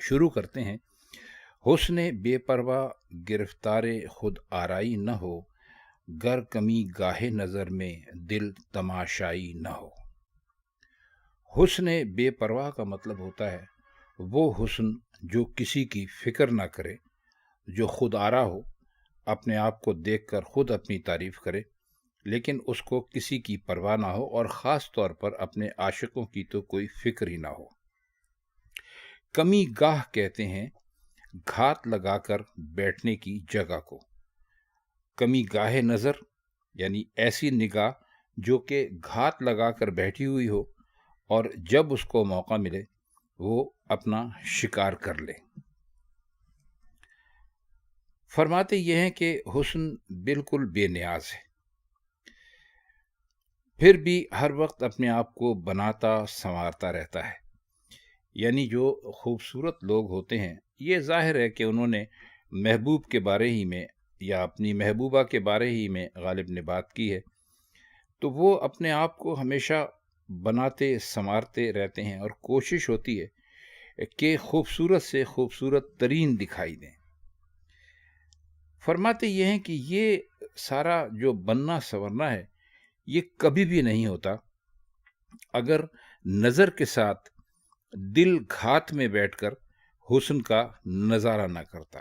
شروع کرتے ہیں: حسن بے پرواہ گرفتار خود آرائی نہ ہو، گر کمی گاہے نظر میں دل تماشائی نہ ہو۔ حسن بے پرواہ کا مطلب ہوتا ہے وہ حسن جو کسی کی فکر نہ کرے، جو خود آرا ہو، اپنے آپ کو دیکھ کر خود اپنی تعریف کرے، لیکن اس کو کسی کی پرواہ نہ ہو، اور خاص طور پر اپنے عاشقوں کی تو کوئی فکر ہی نہ ہو۔ کمی گاہ کہتے ہیں گھات لگا کر بیٹھنے کی جگہ کو۔ کمی گاہ نظر یعنی ایسی نگاہ جو کہ گھات لگا کر بیٹھی ہوئی ہو، اور جب اس کو موقع ملے وہ اپنا شکار کر لے۔ فرماتے یہ ہیں کہ حسن بالکل بے نیاز ہے، پھر بھی ہر وقت اپنے آپ کو بناتا سنوارتا رہتا ہے۔ یعنی جو خوبصورت لوگ ہوتے ہیں، یہ ظاہر ہے کہ انہوں نے محبوب کے بارے ہی میں یا اپنی محبوبہ کے بارے ہی میں غالب نے بات کی ہے، تو وہ اپنے آپ کو ہمیشہ بناتے سنوارتے رہتے ہیں، اور کوشش ہوتی ہے کہ خوبصورت سے خوبصورت ترین دکھائی دیں۔ فرماتے یہ ہیں کہ یہ سارا جو بننا سنورنا ہے، یہ کبھی بھی نہیں ہوتا اگر نظر کے ساتھ دل گھات میں بیٹھ کر حسن کا نظارہ نہ کرتا۔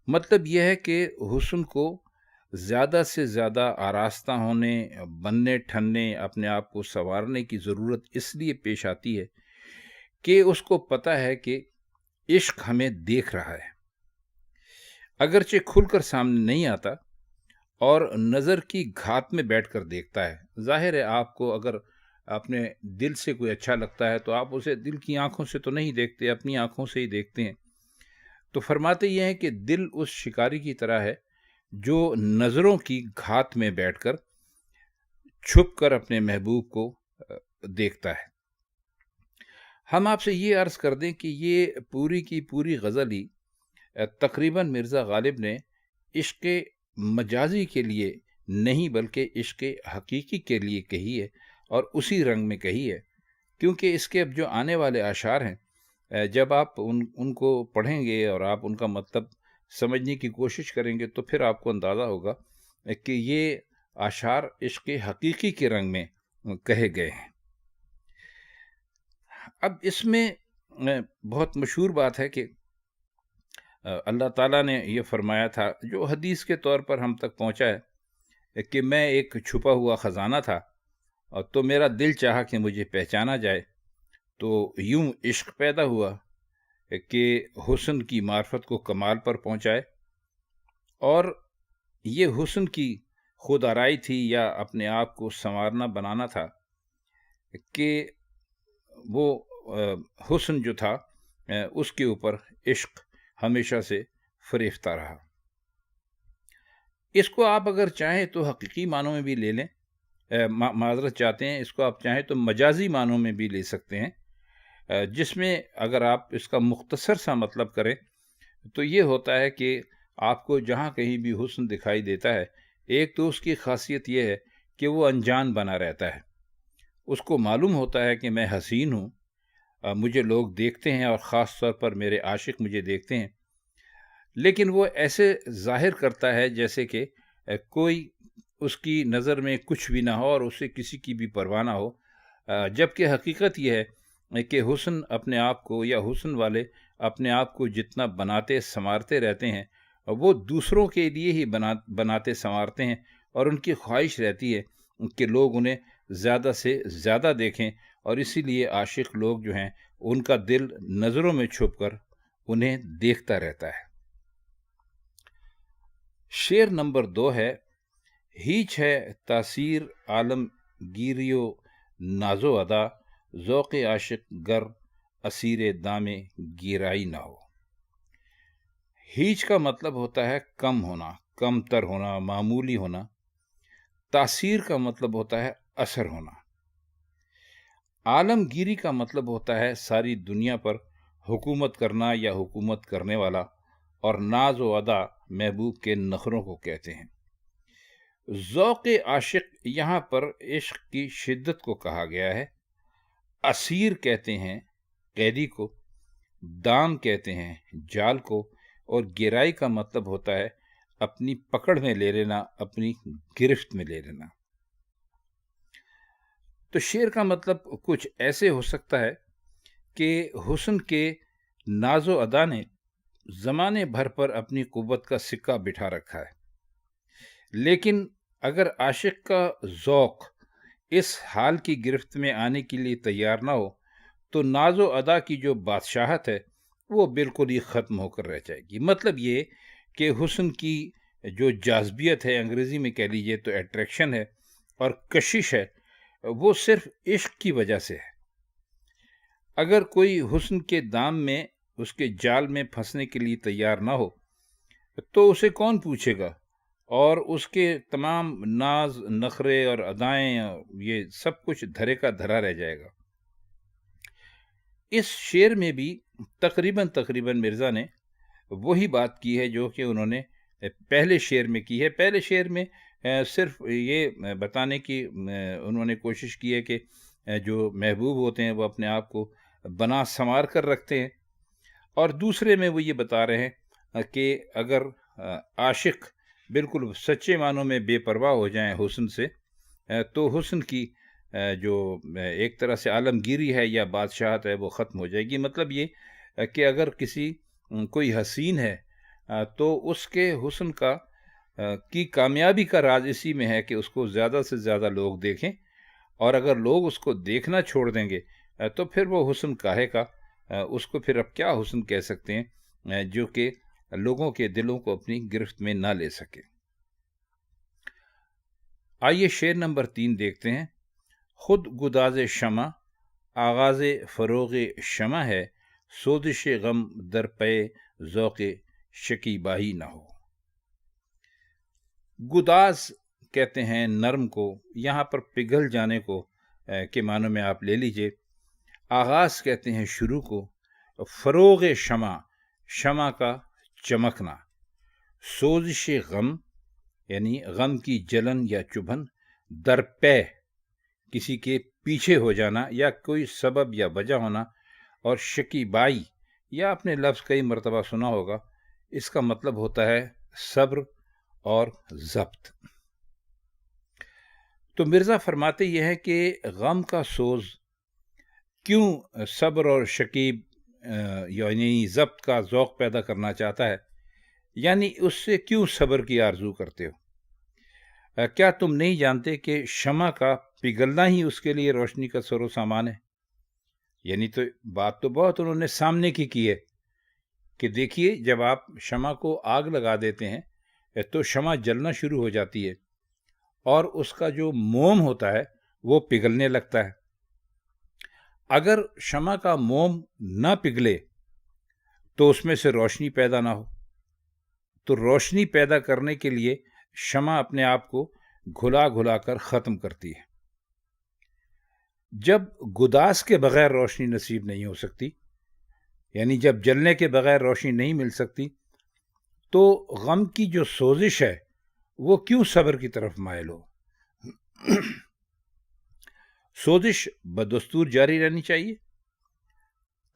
مطلب یہ ہے کہ حسن کو زیادہ سے زیادہ آراستہ ہونے، بننے ٹھننے، اپنے آپ کو سنوارنے کی ضرورت اس لیے پیش آتی ہے کہ اس کو پتہ ہے کہ عشق ہمیں دیکھ رہا ہے، اگرچہ کھل کر سامنے نہیں آتا اور نظر کی گھات میں بیٹھ کر دیکھتا ہے۔ ظاہر ہے آپ کو اگر اپنے دل سے کوئی اچھا لگتا ہے تو آپ اسے دل کی آنکھوں سے تو نہیں دیکھتے، اپنی آنکھوں سے ہی دیکھتے ہیں۔ تو فرماتے یہ ہیں کہ دل اس شکاری کی طرح ہے جو نظروں کی گھات میں بیٹھ کر چھپ کر اپنے محبوب کو دیکھتا ہے۔ ہم آپ سے یہ عرض کر دیں کہ یہ پوری کی پوری غزل ہی تقریباً مرزا غالب نے عشق مجازی کے لیے نہیں بلکہ عشق حقیقی کے لیے کہی ہے، اور اسی رنگ میں کہی ہے، کیونکہ اس کے اب جو آنے والے اشعار ہیں، جب آپ ان کو پڑھیں گے اور آپ ان کا مطلب سمجھنے کی کوشش کریں گے تو پھر آپ کو اندازہ ہوگا کہ یہ اشعار عشق حقیقی کے رنگ میں کہے گئے ہیں۔ اب اس میں بہت مشہور بات ہے کہ اللہ تعالیٰ نے یہ فرمایا تھا، جو حدیث کے طور پر ہم تک پہنچا ہے، کہ میں ایک چھپا ہوا خزانہ تھا، اور تو میرا دل چاہا کہ مجھے پہچانا جائے، تو یوں عشق پیدا ہوا کہ حسن کی معرفت کو کمال پر پہنچائے۔ اور یہ حسن کی خود آرائی تھی یا اپنے آپ کو سنوارنا بنانا تھا کہ وہ حسن جو تھا اس کے اوپر عشق ہمیشہ سے فریفتہ رہا۔ اس کو آپ اگر چاہیں تو حقیقی معنوں میں بھی لے لیں، معذرت چاہتے ہیں، اس کو آپ چاہیں تو مجازی معنوں میں بھی لے سکتے ہیں، جس میں اگر آپ اس کا مختصر سا مطلب کریں تو یہ ہوتا ہے کہ آپ کو جہاں کہیں بھی حسن دکھائی دیتا ہے، ایک تو اس کی خاصیت یہ ہے کہ وہ انجان بنا رہتا ہے، اس کو معلوم ہوتا ہے کہ میں حسین ہوں، مجھے لوگ دیکھتے ہیں، اور خاص طور پر میرے عاشق مجھے دیکھتے ہیں، لیکن وہ ایسے ظاہر کرتا ہے جیسے کہ کوئی اس کی نظر میں کچھ بھی نہ ہو اور اسے کسی کی بھی پرواہ نہ ہو، جبکہ حقیقت یہ ہے کہ حسن اپنے آپ کو، یا حسن والے اپنے آپ کو جتنا بناتے سنوارتے رہتے ہیں، وہ دوسروں کے لیے ہی بناتے سنوارتے ہیں، اور ان کی خواہش رہتی ہے کہ لوگ انہیں زیادہ سے زیادہ دیکھیں، اور اسی لیے عاشق لوگ جو ہیں ان کا دل نظروں میں چھپ کر انہیں دیکھتا رہتا ہے۔ شعر نمبر 2 ہے: ہیچ ہے تاثیر عالم گیریو نازو ادا، ذوق عاشق گر اسیر دام گیرائی نہ ہو۔ ہیچ کا مطلب ہوتا ہے کم ہونا، کم تر ہونا، معمولی ہونا۔ تاثیر کا مطلب ہوتا ہے اثر ہونا۔ عالمگیری کا مطلب ہوتا ہے ساری دنیا پر حکومت کرنا یا حکومت کرنے والا، اور ناز و ادا محبوب کے نخروں کو کہتے ہیں۔ ذوق عاشق یہاں پر عشق کی شدت کو کہا گیا ہے۔ اسیر کہتے ہیں قیدی کو، دام کہتے ہیں جال کو، اور گہرائی کا مطلب ہوتا ہے اپنی پکڑ میں لے لینا، اپنی گرفت میں لے لینا۔ تو شعر کا مطلب کچھ ایسے ہو سکتا ہے کہ حسن کے ناز و ادا نے زمانے بھر پر اپنی قوت کا سکہ بٹھا رکھا ہے، لیکن اگر عاشق کا ذوق اس حال کی گرفت میں آنے کے لیے تیار نہ ہو تو ناز و ادا کی جو بادشاہت ہے وہ بالکل ہی ختم ہو کر رہ جائے گی۔ مطلب یہ کہ حسن کی جو جاذبیت ہے، انگریزی میں کہہ لیجئے تو اٹریکشن ہے، اور کشش ہے، وہ صرف عشق کی وجہ سے ہے۔ اگر کوئی حسن کے دام میں، اس کے جال میں پھنسنے کے لیے تیار نہ ہو تو اسے کون پوچھے گا، اور اس کے تمام ناز، نخرے اور ادائیں، یہ سب کچھ دھرے کا دھرا رہ جائے گا۔ اس شعر میں بھی تقریباً مرزا نے وہی بات کی ہے جو کہ انہوں نے پہلے شعر میں کی ہے۔ پہلے شعر میں صرف یہ بتانے کی انہوں نے کوشش کی ہے کہ جو محبوب ہوتے ہیں وہ اپنے آپ کو بنا سنوار کر رکھتے ہیں، اور دوسرے میں وہ یہ بتا رہے ہیں کہ اگر عاشق بالکل سچے معنوں میں بے پرواہ ہو جائیں حسن سے، تو حسن کی جو ایک طرح سے عالمگیری ہے یا بادشاہت ہے وہ ختم ہو جائے گی۔ مطلب یہ کہ اگر کوئی حسین ہے تو اس کے حسن کی کامیابی کا راز اسی میں ہے کہ اس کو زیادہ سے زیادہ لوگ دیکھیں، اور اگر لوگ اس کو دیکھنا چھوڑ دیں گے تو پھر وہ حسن کاہے کا، اس کو پھر اب کیا حسن کہہ سکتے ہیں جو کہ لوگوں کے دلوں کو اپنی گرفت میں نہ لے سکے۔ آئیے شعر نمبر 3 دیکھتے ہیں۔ خود گداز شمع آغاز فروغ شمع ہے، سوزش غم در پے ذوق شکیبائی نہ ہو۔ گداز کہتے ہیں نرم کو، یہاں پر پگھل جانے کو کے معنوں میں آپ لے لیجئے۔ آغاز کہتے ہیں شروع کو، فروغ شمع کا چمکنا، سوزش غم یعنی غم کی جلن یا چبھن، در پے کسی کے پیچھے ہو جانا یا کوئی سبب یا وجہ ہونا، اور شکیبائی یا اپنے لفظ کئی مرتبہ سنا ہوگا، اس کا مطلب ہوتا ہے صبر اور ضبط۔ تو مرزا فرماتے یہ ہے کہ غم کا سوز کیوں صبر اور شکیب یعنی ضبط کا ذوق پیدا کرنا چاہتا ہے، یعنی اس سے کیوں صبر کی آرزو کرتے ہو؟ کیا تم نہیں جانتے کہ شمع کا پگھلنا ہی اس کے لیے روشنی کا سر و سامان ہے؟ یعنی تو بات تو بہت انہوں نے سامنے کی ہے کہ دیکھیے جب آپ شمع کو آگ لگا دیتے ہیں تو شمع جلنا شروع ہو جاتی ہے، اور اس کا جو موم ہوتا ہے وہ پگھلنے لگتا ہے۔ اگر شمع کا موم نہ پگھلے تو اس میں سے روشنی پیدا نہ ہو، تو روشنی پیدا کرنے کے لیے شمع اپنے آپ کو گھلا کر ختم کرتی ہے۔ جب گداز کے بغیر روشنی نصیب نہیں ہو سکتی، یعنی جب جلنے کے بغیر روشنی نہیں مل سکتی، تو غم کی جو سوزش ہے وہ کیوں صبر کی طرف مائل ہو؟ سوزش بدستور جاری رہنی چاہیے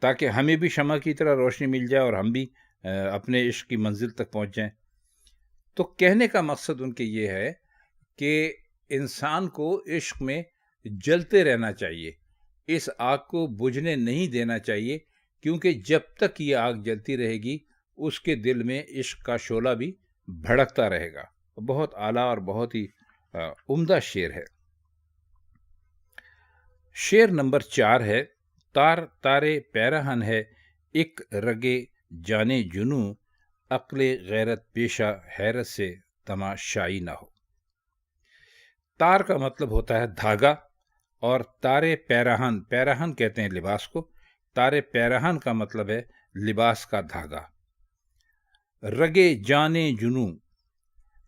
تاکہ ہمیں بھی شمع کی طرح روشنی مل جائے اور ہم بھی اپنے عشق کی منزل تک پہنچ جائیں۔ تو کہنے کا مقصد ان کے یہ ہے کہ انسان کو عشق میں جلتے رہنا چاہیے، اس آگ کو بجھنے نہیں دینا چاہیے، کیونکہ جب تک یہ آگ جلتی رہے گی اس کے دل میں عشق کا شعلہ بھی بھڑکتا رہے گا۔ بہت اعلیٰ اور بہت ہی عمدہ شعر ہے۔ شعر نمبر 4 ہے۔ تار تارے پیرہن ہے ایک رگے جانے جنوں، عقل غیرت پیشہ حیرت سے تماشائی نہ ہو۔ تار کا مطلب ہوتا ہے دھاگا، اور تارے پیرہن کہتے ہیں لباس کو، تارے پیرہن کا مطلب ہے لباس کا دھاگا۔ رگے جانے جنوں،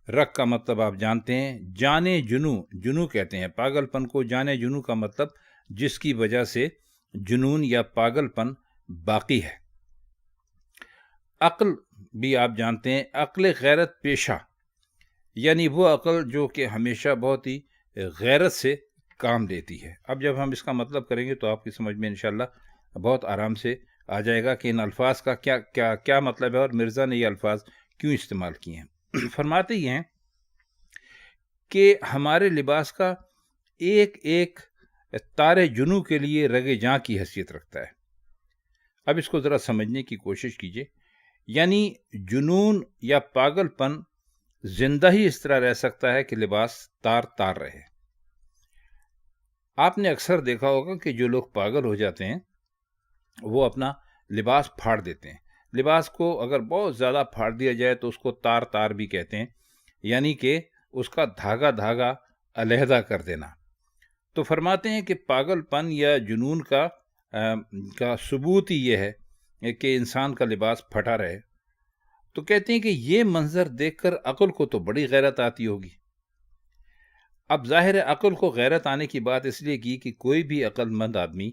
رگ کا مطلب آپ جانتے ہیں، جانے جنوں کہتے ہیں پاگل پن کو، جانے جنوں کا مطلب جس کی وجہ سے جنون یا پاگل پن باقی ہے۔ عقل بھی آپ جانتے ہیں، عقل غیرت پیشہ، یعنی وہ عقل جو کہ ہمیشہ بہت ہی غیرت سے کام لیتی ہے۔ اب جب ہم اس کا مطلب کریں گے تو آپ کی سمجھ میں انشاءاللہ بہت آرام سے آ جائے گا کہ ان الفاظ کا کیا کیا کیا مطلب ہے اور مرزا نے یہ الفاظ کیوں استعمال کیے ہیں۔ فرماتے یہ ہیں کہ ہمارے لباس کا ایک ایک تارے جنو کے لیے رگ جاں کی حیثیت رکھتا ہے۔ اب اس کو ذرا سمجھنے کی کوشش کیجئے، یعنی جنون یا پاگل پن زندہ ہی اس طرح رہ سکتا ہے کہ لباس تار تار رہے۔ آپ نے اکثر دیکھا ہوگا کہ جو لوگ پاگل ہو جاتے ہیں وہ اپنا لباس پھاڑ دیتے ہیں۔ لباس کو اگر بہت زیادہ پھاڑ دیا جائے تو اس کو تار تار بھی کہتے ہیں، یعنی کہ اس کا دھاگا دھاگا علیحدہ کر دینا۔ تو فرماتے ہیں کہ پاگل پن یا جنون کا ثبوت ہی یہ ہے کہ انسان کا لباس پھٹا رہے۔ تو کہتے ہیں کہ یہ منظر دیکھ کر عقل کو تو بڑی غیرت آتی ہوگی۔ اب ظاہر ہے عقل کو غیرت آنے کی بات اس لیے کی کہ کوئی بھی عقل مند آدمی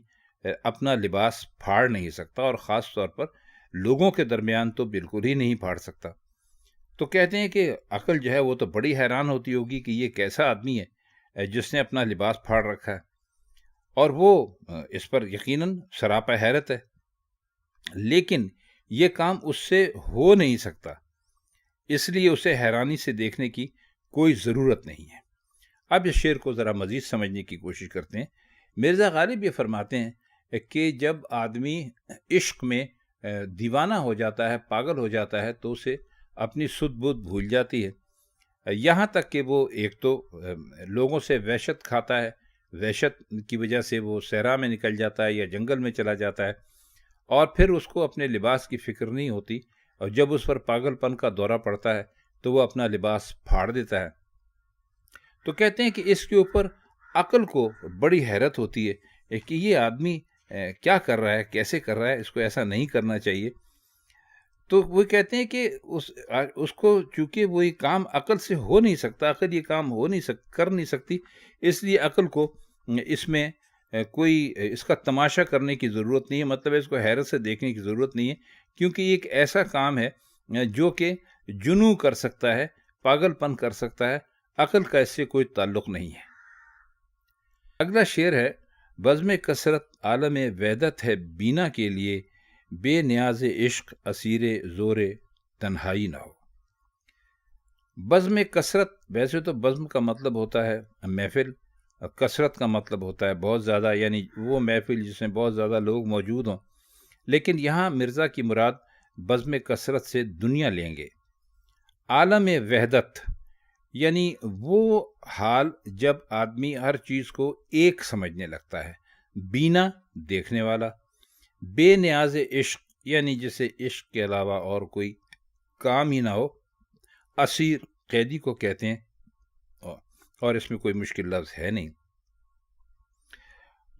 اپنا لباس پھاڑ نہیں سکتا، اور خاص طور پر لوگوں کے درمیان تو بالکل ہی نہیں پھاڑ سکتا۔ تو کہتے ہیں کہ عقل جو ہے وہ تو بڑی حیران ہوتی ہوگی کہ یہ کیسا آدمی ہے جس نے اپنا لباس پھاڑ رکھا ہے، اور وہ اس پر یقیناً سراپا حیرت ہے، لیکن یہ کام اس سے ہو نہیں سکتا، اس لیے اسے حیرانی سے دیکھنے کی کوئی ضرورت نہیں ہے۔ اب اس شعر کو ذرا مزید سمجھنے کی کوشش کرتے ہیں۔ مرزا غالب یہ فرماتے ہیں کہ جب آدمی عشق میں دیوانہ ہو جاتا ہے، پاگل ہو جاتا ہے، تو اسے اپنی سدھ بدھ بھول جاتی ہے، یہاں تک کہ وہ ایک تو لوگوں سے وحشت کھاتا ہے، وحشت کی وجہ سے وہ صحرا میں نکل جاتا ہے یا جنگل میں چلا جاتا ہے، اور پھر اس کو اپنے لباس کی فکر نہیں ہوتی، اور جب اس پر پاگل پن کا دورہ پڑتا ہے تو وہ اپنا لباس پھاڑ دیتا ہے۔ تو کہتے ہیں کہ اس کے اوپر عقل کو بڑی حیرت ہوتی ہے کہ یہ آدمی کیا کر رہا ہے، کیسے کر رہا ہے، اس کو ایسا نہیں کرنا چاہیے۔ تو وہ کہتے ہیں کہ اس کو چونکہ وہ یہ کام عقل سے ہو نہیں سکتا، عقل یہ کام کر نہیں سکتی، اس لیے عقل کو اس میں کوئی اس کا تماشا کرنے کی ضرورت نہیں ہے، مطلب اس کو حیرت سے دیکھنے کی ضرورت نہیں ہے، کیونکہ یہ ایک ایسا کام ہے جو کہ جنوں کر سکتا ہے، پاگل پن کر سکتا ہے، عقل کا اس سے کوئی تعلق نہیں ہے۔ اگلا شعر ہے: بزم کثرت عالم وحدت ہے بینا کے لیے، بے نیاز عشق اسیر زور تنہائی نہ ہو۔ بزم کثرت، ویسے تو بزم کا مطلب ہوتا ہے محفل، کثرت کا مطلب ہوتا ہے بہت زیادہ، یعنی وہ محفل جس میں بہت زیادہ لوگ موجود ہوں، لیکن یہاں مرزا کی مراد بزم کثرت سے دنیا لیں گے۔ عالم وحدت یعنی وہ حال جب آدمی ہر چیز کو ایک سمجھنے لگتا ہے، بینا دیکھنے والا، بے نیاز عشق یعنی جسے عشق کے علاوہ اور کوئی کام ہی نہ ہو، اسیر قیدی کو کہتے ہیں، اور اس میں کوئی مشکل لفظ ہے نہیں۔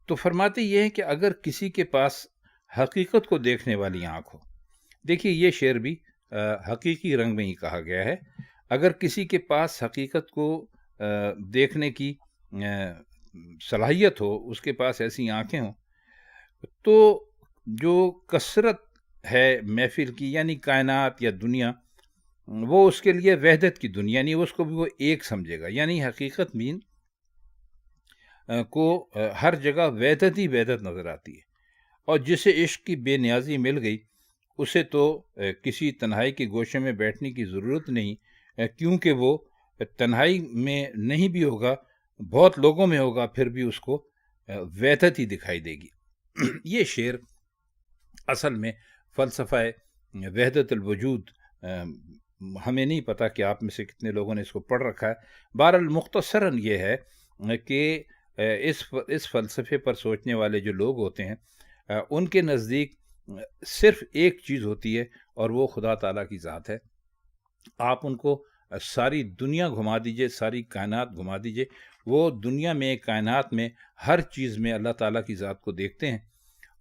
تو فرماتے یہ ہیں کہ اگر کسی کے پاس حقیقت کو دیکھنے والی آنکھ ہو، دیکھیے یہ شعر بھی حقیقی رنگ میں ہی کہا گیا ہے، اگر کسی کے پاس حقیقت کو دیکھنے کی صلاحیت ہو، اس کے پاس ایسی آنکھیں ہوں، تو جو کثرت ہے محفل کی یعنی کائنات یا دنیا، وہ اس کے لیے وحدت کی دنیا، یعنی اس کو بھی وہ ایک سمجھے گا، یعنی حقیقت مین کو ہر جگہ وحدت ہی وحدت نظر آتی ہے، اور جسے عشق کی بے نیازی مل گئی اسے تو کسی تنہائی کے گوشے میں بیٹھنے کی ضرورت نہیں، کیونکہ وہ تنہائی میں نہیں بھی ہوگا، بہت لوگوں میں ہوگا، پھر بھی اس کو وحدت ہی دکھائی دے گی۔ یہ شعر اصل میں فلسفہ وحدت الوجود، ہمیں نہیں پتا کہ آپ میں سے کتنے لوگوں نے اس کو پڑھ رکھا ہے۔ بہرحال مختصراً یہ ہے کہ اس فلسفے پر سوچنے والے جو لوگ ہوتے ہیں ان کے نزدیک صرف ایک چیز ہوتی ہے، اور وہ خدا تعالیٰ کی ذات ہے۔ آپ ان کو ساری دنیا گھما دیجئے، ساری کائنات گھما دیجئے، وہ دنیا میں، کائنات میں، ہر چیز میں اللہ تعالیٰ کی ذات کو دیکھتے ہیں،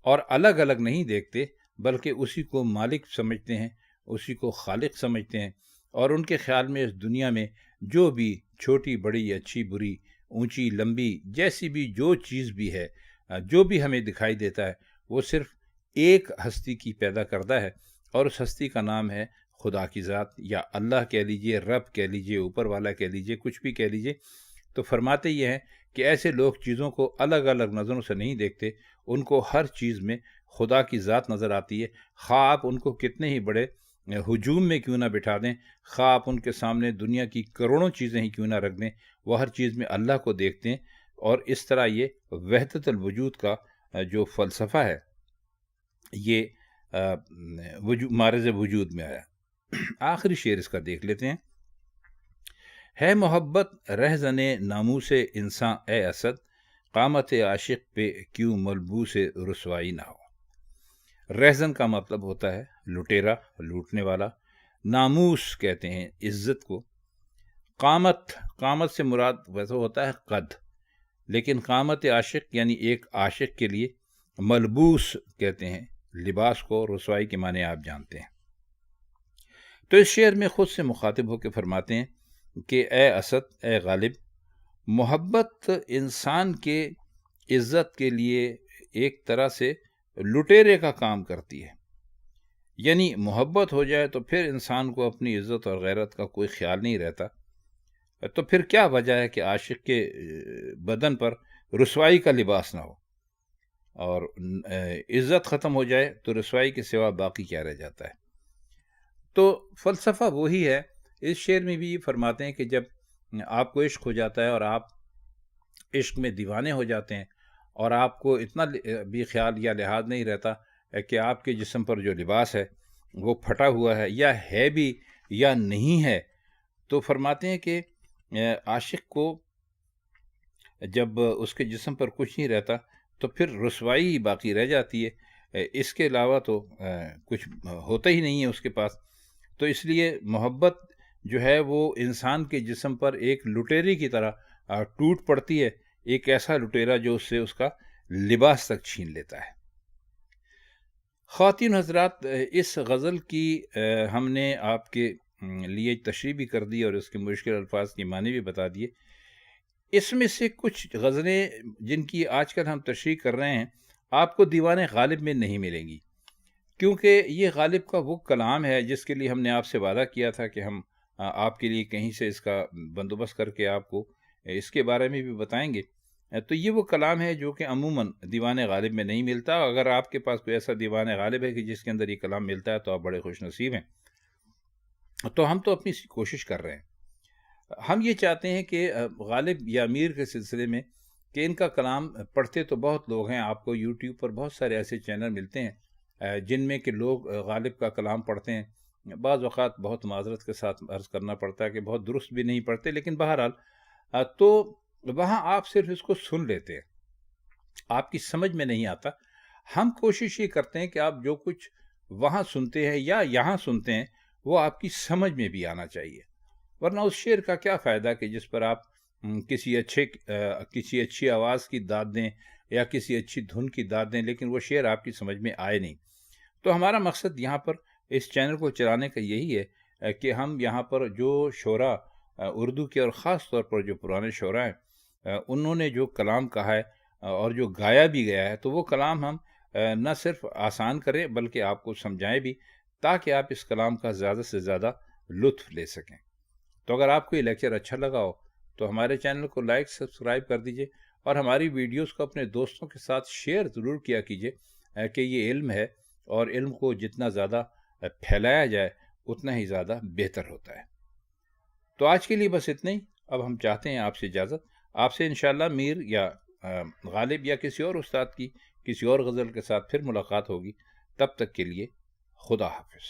اور الگ الگ نہیں دیکھتے، بلکہ اسی کو مالک سمجھتے ہیں، اسی کو خالق سمجھتے ہیں، اور ان کے خیال میں اس دنیا میں جو بھی چھوٹی بڑی، اچھی بری، اونچی لمبی، جیسی بھی جو چیز بھی ہے، جو بھی ہمیں دکھائی دیتا ہے، وہ صرف ایک ہستی کی پیدا کردہ ہے، اور اس ہستی کا نام ہے خدا کی ذات، یا اللہ کہہ لیجئے، رب کہہ لیجئے، اوپر والا کہہ لیجئے، کچھ بھی کہہ لیجئے۔ تو فرماتے یہ ہیں کہ ایسے لوگ چیزوں کو الگ الگ نظروں سے نہیں دیکھتے، ان کو ہر چیز میں خدا کی ذات نظر آتی ہے، خواہ آپ ان کو کتنے ہی بڑے ہجوم میں کیوں نہ بٹھا دیں، خواہ آپ ان کے سامنے دنیا کی کروڑوں چیزیں ہی کیوں نہ رکھ دیں، وہ ہر چیز میں اللہ کو دیکھتے ہیں، اور اس طرح یہ وحدت الوجود کا جو فلسفہ ہے یہ معرض وجود میں آیا۔ آخری شعر اس کا دیکھ لیتے ہیں۔ ہے محبت رہزن ناموس انساں اے اسد، قامت عاشق پہ کیوں ملبوس رسوائی نہ ہو۔ رہزن کا مطلب ہوتا ہے لٹیرا، لوٹنے والا۔ ناموس کہتے ہیں عزت کو۔ قامت سے مراد ویسے ہوتا ہے قد، لیکن قامت عاشق یعنی ایک عاشق کے لیے ملبوس کہتے ہیں لباس کو، رسوائی کے معنی آپ جانتے ہیں۔ تو اس شعر میں خود سے مخاطب ہو کے فرماتے ہیں کہ اے اسد، اے غالب، محبت انسان کے عزت کے لیے ایک طرح سے لٹیرے کا کام کرتی ہے، یعنی محبت ہو جائے تو پھر انسان کو اپنی عزت اور غیرت کا کوئی خیال نہیں رہتا، تو پھر کیا وجہ ہے کہ عاشق کے بدن پر رسوائی کا لباس نہ ہو، اور عزت ختم ہو جائے تو رسوائی کے سوا باقی کیا رہ جاتا ہے۔ تو فلسفہ وہی ہے۔ اس شعر میں بھی یہ فرماتے ہیں کہ جب آپ کو عشق ہو جاتا ہے اور آپ عشق میں دیوانے ہو جاتے ہیں، اور آپ کو اتنا بھی خیال یا لحاظ نہیں رہتا کہ آپ کے جسم پر جو لباس ہے وہ پھٹا ہوا ہے یا ہے بھی یا نہیں ہے، تو فرماتے ہیں کہ عاشق کو جب اس کے جسم پر کچھ نہیں رہتا تو پھر رسوائی ہی باقی رہ جاتی ہے، اس کے علاوہ تو کچھ ہوتا ہی نہیں ہے اس کے پاس۔ تو اس لیے محبت جو ہے وہ انسان کے جسم پر ایک لٹیرے کی طرح ٹوٹ پڑتی ہے، ایک ایسا لٹیرا جو اس سے اس کا لباس تک چھین لیتا ہے۔ خواتین حضرات، اس غزل کی ہم نے آپ کے لیے تشریح بھی کر دی اور اس کے مشکل الفاظ کی معنی بھی بتا دیے۔ اس میں سے کچھ غزلیں جن کی آج کل ہم تشریح کر رہے ہیں آپ کو دیوان غالب میں نہیں ملیں گی، کیونکہ یہ غالب کا وہ کلام ہے جس کے لیے ہم نے آپ سے وعدہ کیا تھا کہ ہم آپ کے لیے کہیں سے اس کا بندوبست کر کے آپ کو اس کے بارے میں بھی بتائیں گے۔ تو یہ وہ کلام ہے جو کہ عموماً دیوان غالب میں نہیں ملتا۔ اگر آپ کے پاس کوئی ایسا دیوان غالب ہے کہ جس کے اندر یہ کلام ملتا ہے تو آپ بڑے خوش نصیب ہیں۔ تو ہم تو اپنی کوشش کر رہے ہیں۔ ہم یہ چاہتے ہیں کہ غالب یا میر کے سلسلے میں کہ ان کا کلام پڑھتے تو بہت لوگ ہیں، آپ کو یوٹیوب پر بہت سارے ایسے چینل ملتے ہیں جن میں کہ لوگ غالب کا کلام پڑھتے ہیں۔ بعض اوقات بہت معذرت کے ساتھ عرض کرنا پڑتا ہے کہ بہت درست بھی نہیں پڑھتے، لیکن بہرحال تو وہاں آپ صرف اس کو سن لیتے ہیں، آپ کی سمجھ میں نہیں آتا۔ ہم کوشش یہ کرتے ہیں کہ آپ جو کچھ وہاں سنتے ہیں یا یہاں سنتے ہیں وہ آپ کی سمجھ میں بھی آنا چاہیے، ورنہ اس شعر کا کیا فائدہ کہ جس پر آپ کسی اچھی آواز کی داد دیں یا کسی اچھی دھن کی داد دیں، لیکن وہ شعر آپ کی سمجھ میں آئے نہیں۔ تو ہمارا مقصد یہاں پر اس چینل کو چلانے کا یہی ہے کہ ہم یہاں پر جو شعراء اردو کے اور خاص طور پر جو پرانے شعراء ہیں انہوں نے جو کلام کہا ہے اور جو گایا بھی گیا ہے، تو وہ کلام ہم نہ صرف آسان کریں بلکہ آپ کو سمجھائیں بھی، تاکہ آپ اس کلام کا زیادہ سے زیادہ لطف لے سکیں۔ تو اگر آپ کو یہ لیکچر اچھا لگا ہو تو ہمارے چینل کو لائک سبسکرائب کر دیجئے، اور ہماری ویڈیوز کو اپنے دوستوں کے ساتھ شیئر ضرور کیا کیجئے کہ یہ علم ہے اور علم کو جتنا زیادہ پھیلایا جائے اتنا ہی زیادہ بہتر ہوتا ہے۔ تو آج کے لیے بس اتنا ہی۔ اب ہم چاہتے ہیں آپ سے اجازت، آپ سے انشاءاللہ میر یا غالب یا کسی اور استاد کی کسی اور غزل کے ساتھ پھر ملاقات ہوگی۔ تب تک کے لیے خدا حافظ۔